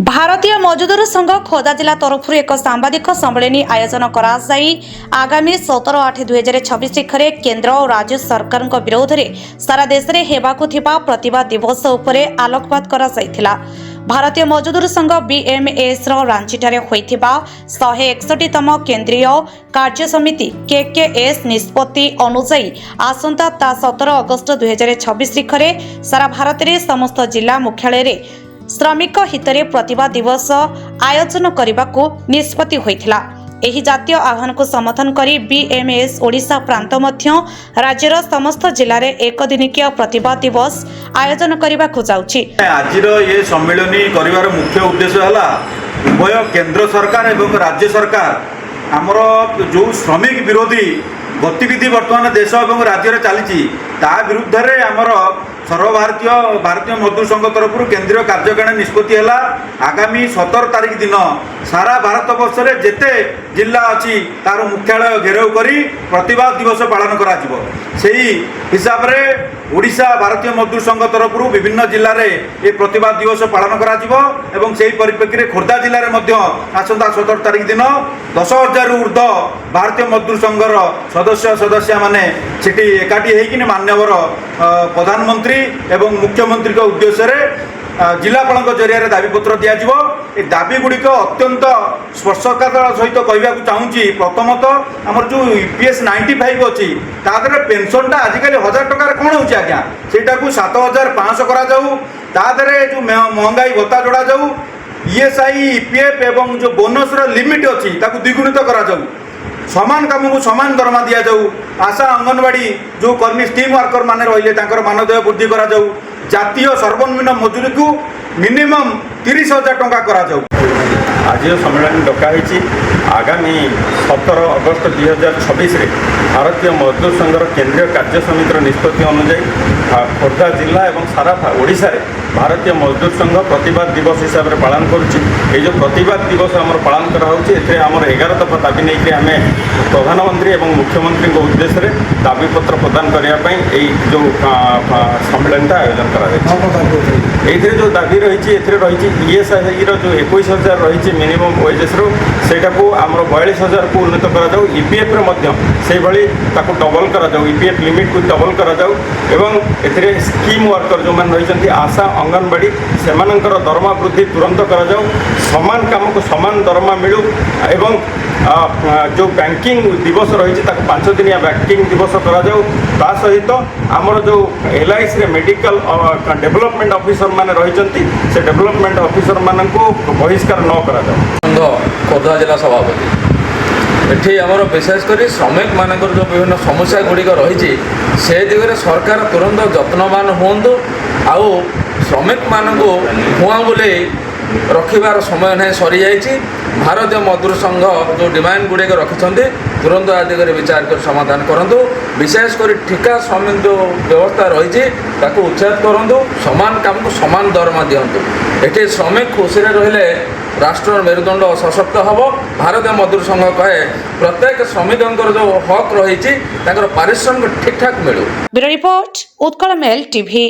भारतीय मजदूर संघ खोर्धा जिला तरफ एक सांबादिक सम्मेलन आयोजन कर आगामी 17/8/2026 तारिख में केंद्र और राज्य सरकार विरोध में सारा देश में हेबाकु थिबा प्रतिवाद दिवस उपरे आलोकपात करा जायथिला। भारतीय मजदूर संघ बीएमएस रांचीठारे होइथिबा 161तम केंद्रीय कार्य समिति केकेएस निष्पत्ति अनुसार आसंता 17 अगस्त 2026 तारिख में सारा भारत में समस्त जिला मुख्यालय रे श्रमिक हितरे प्रतिवाद दिवस आयोजन करने को निष्पत्ति होइथिला। एही जातीय आह्वान को समर्थन करी बीएमएस ओडिशा प्रांत मध्य राज्यर समस्त जिले में एक दिनिकिया प्रतिवाद दिवस आयोजन करने को जाउछि। आजिर ये सम्मेलनी करिवार मुख्य उद्देश्य हला उभय केंद्र सरकार एवं राज्य सरकार आमर जो श्रमिक विरोधी गतिविधि वर्तमान देश और राज्य में चली विरुद्ध में आमर भारतीय मजदूर संघ तरफ केंद्रीय कार्यकारिणी निष्पत्ति है आगामी 17 तारिख दिन सारा भारत वर्ष में जेते जिला अच्छी तार मुख्यालय घेराव करी प्रतिवाद दिवस पालन करा हिसाब रे ओडिशा भारतीय मजदूर संघ तरफ विभिन्न जिले में ये प्रतिवाद दिवस पालन करा एवं से परिप्रेक्षी में खोर्धा जिले में आसंता 17 तारिख दिन 10,000 ऊर्ध्व भारतीय मजदूर संघर सदस्य माने सेठी एकाठी होइकिन मान्यवर प्रधानमंत्री एवं मुख्यमंत्री के उद्देश्य जिलापाल जरिया दाबीपत्र दिज्व ए दाबी गुड़िक अत्यंत स्पर्शकातर सहित कहवाक चाहूँगी। प्रथमतः आमर जो ईपीएस 95 अच्छी तादर पेनसन आजिकल 1000 टकार कौन हो आज्ञा सेटा को 7,500 करा तादरे जो महंगाई भत्ता जोड़ा जाऊ ईएसआई ईपीएफ एवं जो बोनस लिमिट अच्छी द्विगुणित करा समान काम को समान दरमा दि जाऊ। आशा अंगनवाड़ी जो कर्मी स्टीम वर्कर माने रहिले तांकर मानदेय वृद्धि करा जाऊ। जातीय सर्वनिम्न मजूरी को मिनिमम 30,000 टंका करा जाऊ। आज सम्मेलन डकाई आगामी 17 अगस्त 2026 रे भारतीय मजदूर संघर केंद्रीय कार्य समितिर निष्पत्ति अनुसार खोर्धा जिला एवं सारा ओडिशा रे भारतीय मजदूर संघ प्रतिवाद दिवस हिसाब से पालन करुच्ची। जो प्रतिवाद दिवस आम पालन करामर 11 दफा दाबी नहीं आम प्रधानमंत्री एवं मुख्यमंत्री उद्देश्य दाबीपत्र प्रदान करने जो सम्मेलन आयोजन कर जो दाबी रही ईएसआई जो 21,000 रही मिनिमम वेजेस सेटा को आमर 42,000 को उन्नीत करा ईपीएफ से भली डबल करा ईपीएफ लिमिट को डबल करा एवं ए स्कीम वर्कर जो मैंने रही आशा अंगनवाड़ी से दरमा वृद्धि तुरंत करा समान काम को समान दरमा मिलू एवं जो बैंकिंग दिवस रही 5 दिनिया बैंकिंग दिवस करा ता सहित आमर जो एलआईसी मेडिकल डेवलपमेंट ऑफिसर माने रही से डेवलपमेंट ऑफिसर मान को बहिष्कार न करा खोर्धा जिला सभापति एठी आमर विशेषकर श्रमिक मानक जो विभिन्न समस्या गुड़िक रही से दिगरे सरकार तुरंत जत्नवान हूँ आउ श्रमिक मानक हुआ बुले रखिबार समय नहीं सरी जाइए। भारतीय मजदूर संघ जो डिमांड गुड़िक रखिंट तुरंत आ दिगरे विचार कर समाधान करूँ। विशेषकर ठिका श्रमिक जो व्यवस्था रही उच्छेद करूँ। समान काम को समान दरमा दिंतु। ये श्रमिक खुशी रहिले राष्ट्र मेरुदंड सशक्त हम। भारतीय मजदूर संघ कहे प्रत्येक श्रमिक जो हक रही पारिश्रमिक ठीक ठाक मिलू। Bureau report Utkal mail TV.